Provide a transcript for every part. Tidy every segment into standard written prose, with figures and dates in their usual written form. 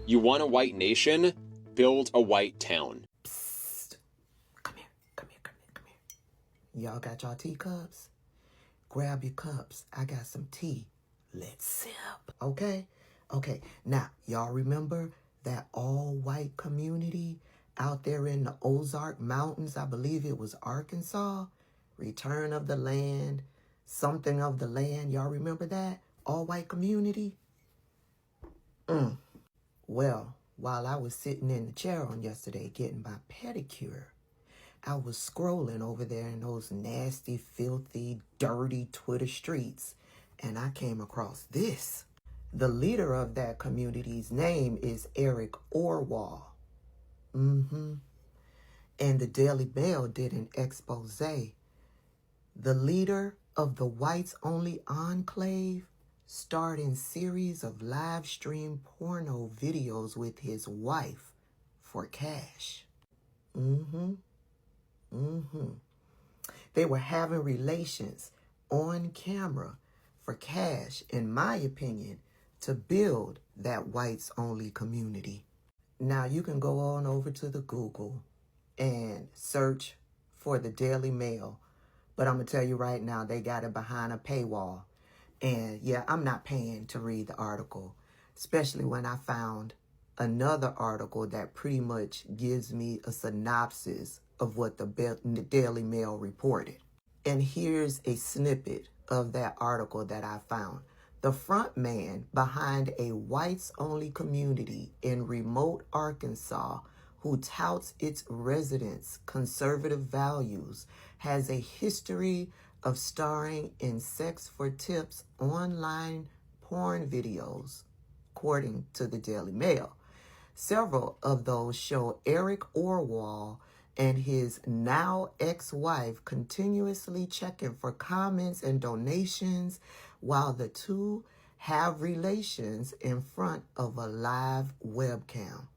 You want a white nation? Build a white town. Psst. Come here. Y'all got y'all teacups? Grab your cups. I got some tea. Let's sip. Okay? Okay. Now, y'all remember that all-white community out there in the Ozark Mountains? I believe it was Arkansas. Return of the Land. Something of the Land. Y'all remember that? All-white community? Well, while I was sitting in the chair on yesterday getting my pedicure, I was scrolling over there in those nasty, filthy, dirty Twitter streets, and I came across this. The leader of that community's name is Eric Orwell. And the Daily Mail did an expose. The leader of the whites-only enclave starring series of live stream porno videos with his wife for cash. They were having relations on camera for cash, in my opinion, to build that whites-only community. Now, you can go on over to the Google and search for the Daily Mail, but I'm going to tell you right now, they got it behind a paywall. And yeah, I'm not paying to read the article, especially when I found another article that pretty much gives me a synopsis of what the Daily Mail reported. And here's a snippet of that article that I found. The front man behind a whites-only community in remote Arkansas who touts its residents' conservative values has a history of starring in sex for tips online porn videos, according to the Daily Mail. Several of those show Eric Orwell and his now ex-wife continuously checking for comments and donations while the two have relations in front of a live webcam.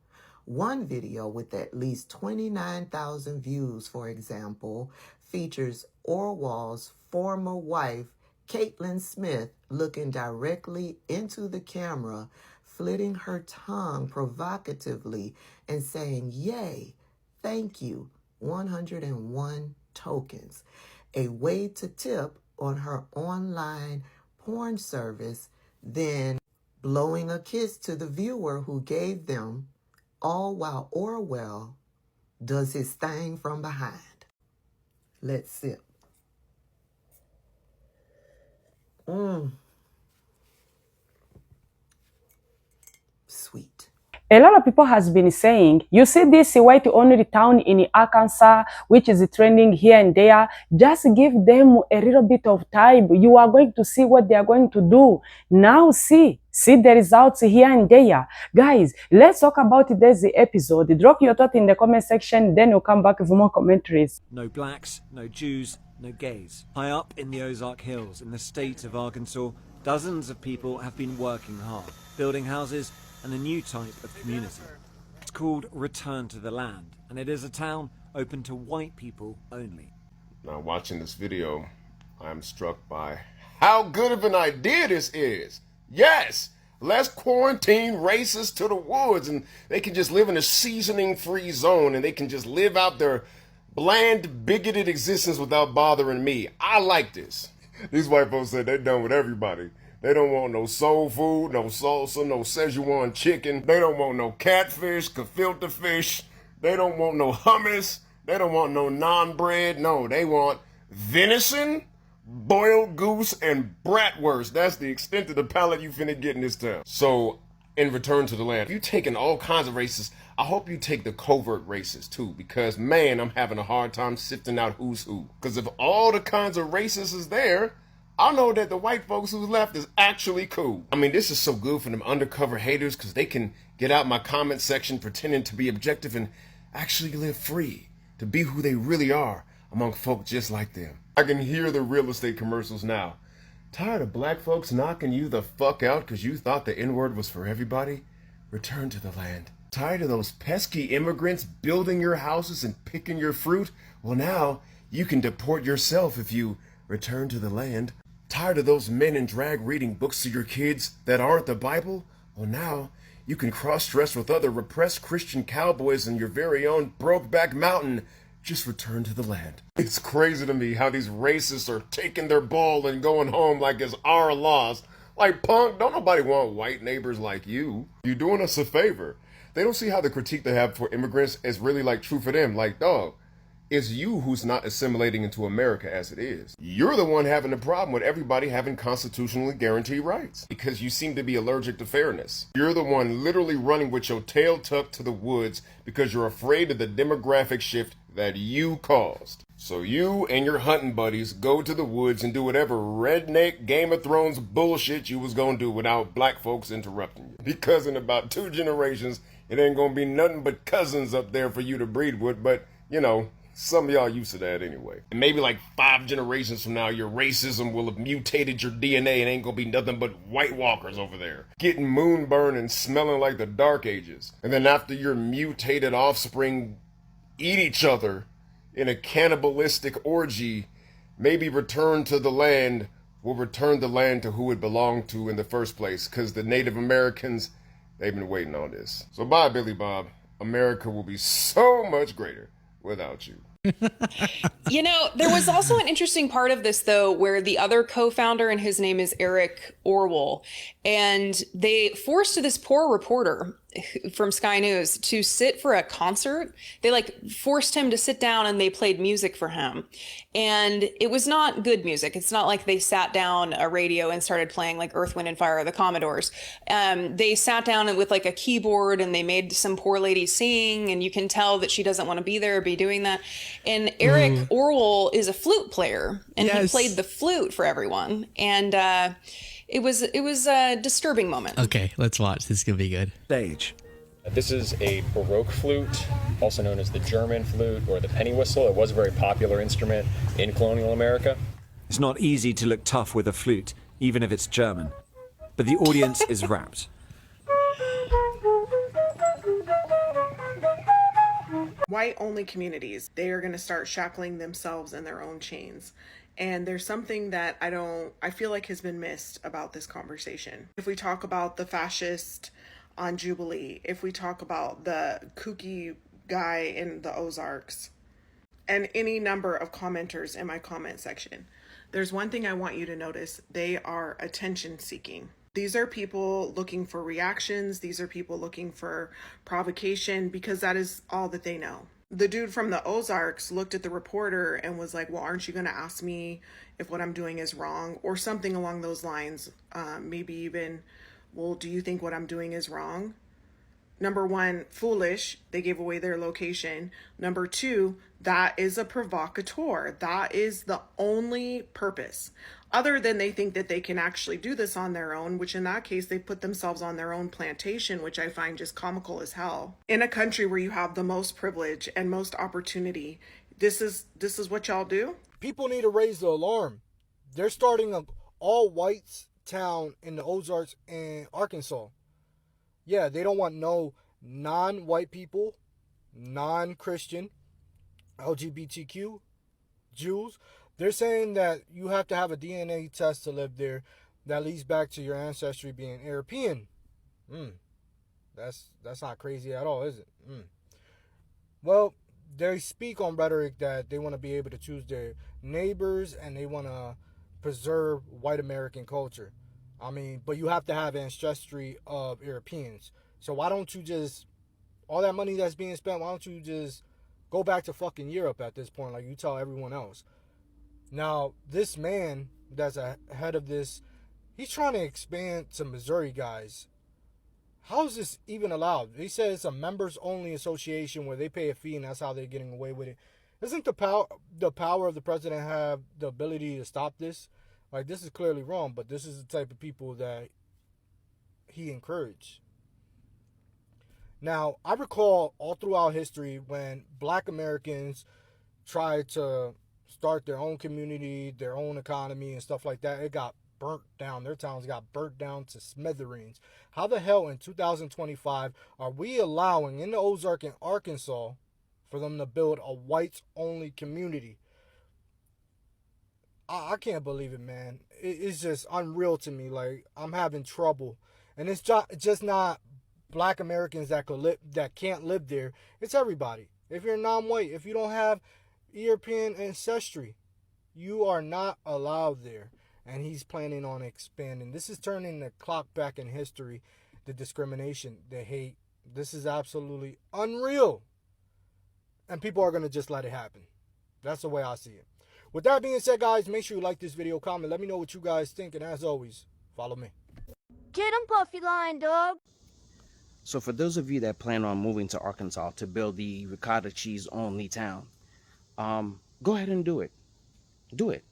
One video with at least 29,000 views, for example, features Orwell's former wife, Caitlin Smith, looking directly into the camera, flitting her tongue provocatively and saying, "Yay, thank you, 101 tokens," a way to tip on her online porn service, then blowing a kiss to the viewer who gave them, all while Orwell does his thing from behind. Let's sip. Sweet. A lot of people has been saying, you see this white only town in Arkansas, which is trending here and there, just give them a little bit of time. You are going to see what they are going to do. Now see the results here and there. Guys, let's talk about today's episode. Drop your thought in the comment section, then we'll come back with more commentaries. No blacks, no Jews, no gays. High up in the Ozark Hills in the state of Arkansas, dozens of people have been working hard, building houses and a new type of community. It's called Return to the Land, and it is a town open to white people only. Now, watching this video, I'm struck by how good of an idea this is. Yes, let's quarantine racists to the woods, and they can just live in a seasoning-free zone, and they can just live out their bland, bigoted existence without bothering me. I like this. These white folks said they're done with everybody. They don't want no soul food, no salsa, no Szechuan chicken. They don't want no catfish, gefilte fish. They don't want no hummus. They don't want no naan bread. No, they want venison, boiled goose, and bratwurst. That's the extent of the palate you finna get in this town. So, in Return to the Land, if you taking all kinds of races, I hope you take the covert races too, because man, I'm having a hard time sifting out who's who. Because if all the kinds of racists is there, I know that the white folks who's left is actually cool. I mean, this is so good for them undercover haters because they can get out my comment section pretending to be objective and actually live free to be who they really are among folk just like them. I can hear the real estate commercials now. Tired of black folks knocking you the fuck out because you thought the N-word was for everybody? Return to the land. Tired of those pesky immigrants building your houses and picking your fruit? Well, now you can deport yourself if you return to the land. Tired of those men in drag reading books to your kids that aren't the Bible? Well, now you can cross-dress with other repressed Christian cowboys in your very own Brokeback Mountain. Just return to the land. It's crazy to me how these racists are taking their ball and going home like it's our loss. Like, punk, don't nobody want white neighbors like you. You're doing us a favor. They don't see how the critique they have for immigrants is really like true for them. Like, dog, it's you who's not assimilating into America as it is. You're the one having a problem with everybody having constitutionally guaranteed rights because you seem to be allergic to fairness. You're the one literally running with your tail tucked to the woods because you're afraid of the demographic shift that you caused. So you and your hunting buddies go to the woods and do whatever redneck Game of Thrones bullshit you was gonna do without black folks interrupting you. Because in about 2 generations, it ain't gonna be nothing but cousins up there for you to breed with, but, you know, some of y'all used to that anyway. And maybe like 5 generations from now, your racism will have mutated your DNA and ain't gonna be nothing but White Walkers over there. Getting moonburned and smelling like the Dark Ages. And then after your mutated offspring eat each other in a cannibalistic orgy, maybe return to the land will return the land to who it belonged to in the first place, because the Native Americans, they've been waiting on this. So bye, Billy Bob. America will be so much greater without you. You know, there was also an interesting part of this, though, where the other co-founder, and his name is Eric Orwell, and they forced this poor reporter from Sky News to sit for a concert. They forced him to sit down and they played music for him. And it was not good music. It's not like they sat down a radio and started playing like Earth, Wind and Fire or the Commodores. They sat down with like a keyboard and they made some poor lady sing, and you can tell that she doesn't want to be there or be doing that. And Eric Orwell is a flute player, and he played the flute for everyone. And it was a disturbing moment. Okay, let's watch. This is gonna be good. Stage. This is a Baroque flute, also known as the German flute or the penny whistle. It was a very popular instrument in colonial America. It's not easy to look tough with a flute, even if it's German. But the audience is rapt. White-only communities, they are going to start shackling themselves in their own chains. And there's something that I feel like has been missed about this conversation. If we talk about the fascist on Jubilee, if we talk about the kooky guy in the Ozarks, and any number of commenters in my comment section, there's one thing I want you to notice. They are attention seeking. These are people looking for reactions. These are people looking for provocation because that is all that they know. The dude from the Ozarks looked at the reporter and was like, well, aren't you going to ask me if what I'm doing is wrong? Or something along those lines. Maybe even, well, do you think what I'm doing is wrong? Number one, foolish. They gave away their location. Number two, that is a provocateur. That is the only purpose. Other than they think that they can actually do this on their own, which in that case, they put themselves on their own plantation, which I find just comical as hell. In a country where you have the most privilege and most opportunity, this is what y'all do? People need to raise the alarm. They're starting an all-whites town in the Ozarks and Arkansas. Yeah, they don't want no non-white people, non-Christian, LGBTQ, Jews. They're saying that you have to have a DNA test to live there that leads back to your ancestry being European. That's not crazy at all, is it? Well, they speak on rhetoric that they want to be able to choose their neighbors and they want to preserve white American culture. I mean, but you have to have ancestry of Europeans. So why don't you just, all that money that's being spent, why don't you just go back to fucking Europe at this point like you tell everyone else? Now, this man that's ahead of this, he's trying to expand to Missouri, guys. How is this even allowed? He said it's a members-only association where they pay a fee and that's how they're getting away with it. Doesn't the power of the president have the ability to stop this? Like, this is clearly wrong, but this is the type of people that he encouraged. Now, I recall all throughout history when black Americans tried to start their own community, their own economy and stuff like that, it got burnt down. Their towns got burnt down to smithereens. How the hell in 2025 are we allowing in the Ozark and Arkansas for them to build a whites-only community? I can't believe it, man. It's just unreal to me. Like, I'm having trouble. And it's just not Black Americans that that can't live there. It's everybody. If you're non-white, if you don't have European ancestry, you are not allowed there. And he's planning on expanding. This is turning the clock back in history. The discrimination, the hate. This is absolutely unreal. And people are going to just let it happen. That's the way I see it. With that being said, guys, make sure you like this video, comment, let me know what you guys think, and as always, follow me. Get him, Puffy Lion Dog. So for those of you that plan on moving to Arkansas to build the ricotta cheese only town, go ahead and do it. Do it.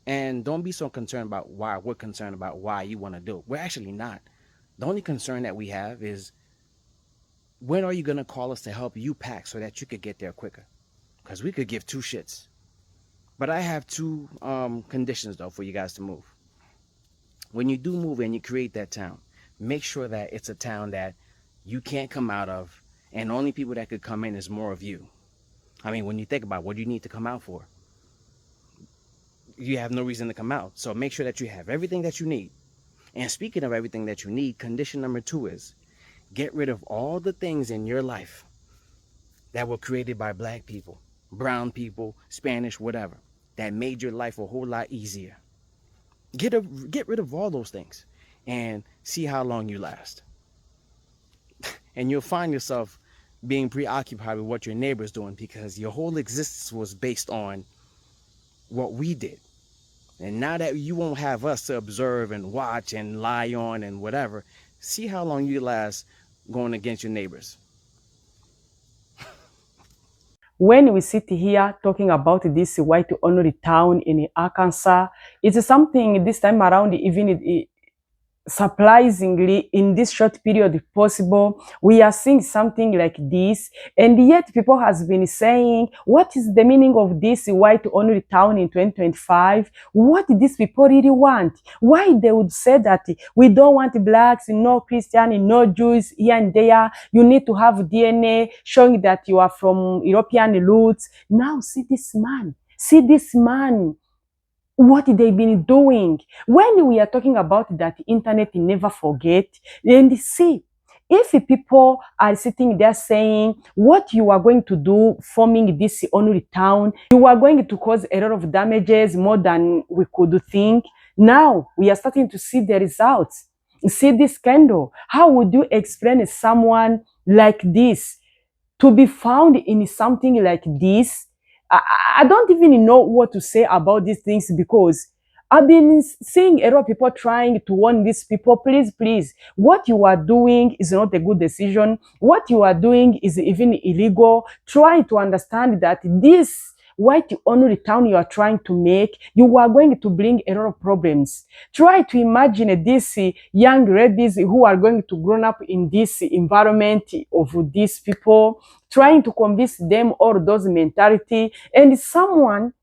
And don't be so concerned about why we're concerned about why you want to do it. We're actually not. The only concern that we have is, when are you going to call us to help you pack so that you could get there quicker? Because we could give two shits. But I have two conditions, though, for you guys to move. When you do move and you create that town, make sure that it's a town that you can't come out of, and the only people that could come in is more of you. I mean, when you think about what do you need to come out for, you have no reason to come out. So make sure that you have everything that you need. And speaking of everything that you need, condition number 2 is get rid of all the things in your life that were created by black people, brown people, Spanish, whatever, that made your life a whole lot easier. Get rid of all those things and see how long you last. And you'll find yourself being preoccupied with what your neighbor's doing, because your whole existence was based on what we did. And now that you won't have us to observe and watch and lie on and whatever, see how long you last going against your neighbors. When we sit here talking about this white-only town in Arkansas, it's something this time around, even surprisingly, in this short period possible, we are seeing something like this. And yet people has been saying, what is the meaning of this white-only town in 2025? What these people really want? Why they would say that we don't want blacks, no Christian, no Jews here and there. You need to have DNA showing that you are from European roots. Now see this man. See this man. What they've been doing. When we are talking about that internet, never forget. And see, if people are sitting there saying what you are going to do forming this only town, you are going to cause a lot of damages, more than we could think. Now we are starting to see the results. See this scandal. How would you explain someone like this to be found in something like this? I don't even know what to say about these things, because I've been seeing a lot of people trying to warn these people, please, please, what you are doing is not a good decision. What you are doing is even illegal. Try to understand that this white-only town you are trying to make, you are going to bring a lot of problems. Try to imagine these young ladies who are going to grow up in this environment of these people, trying to convince them all those mentality, and someone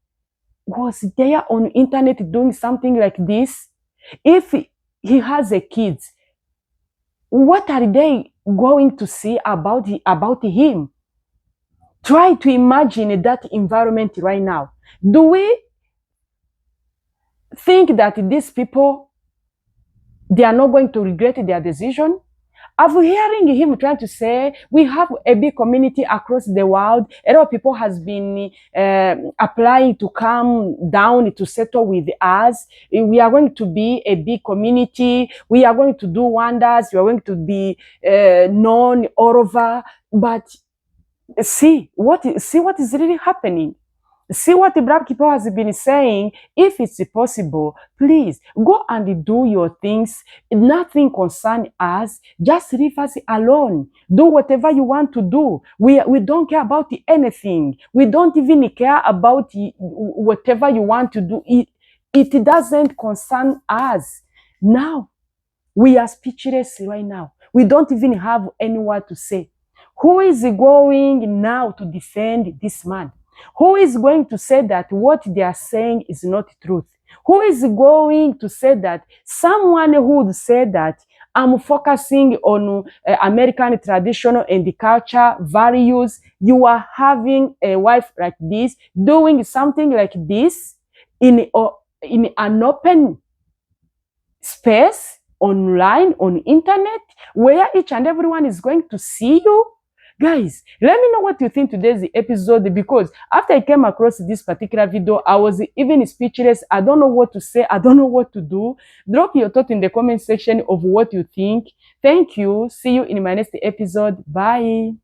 was there on internet doing something like this. If he has a kid, what are they going to see about him? Try to imagine that environment right now. Do we think that these people, they are not going to regret their decision? I'm hearing him trying to say we have a big community across the world. A lot of people has been applying to come down to settle with us. We are going to be a big community. We are going to do wonders. We are going to be known all over. But see what is really happening. See what the black people has been saying. If it's possible, please go and do your things. Nothing concerns us. Just leave us alone. Do whatever you want to do. We don't care about anything. We don't even care about whatever you want to do. It doesn't concern us. Now, we are speechless right now. We don't even have any word to say. Who is going now to defend this man? Who is going to say that what they are saying is not truth? Who is going to say that someone who would say that I'm focusing on American traditional and the culture values, you are having a wife like this, doing something like this in an open space? online, on internet, where each and everyone is going to see you? Guys, let me know what you think today's episode, because after I came across this particular video, I was even speechless. I don't know what to say. I don't know what to do. Drop your thought in the comment section of what you think. Thank you. See you in my next episode. Bye.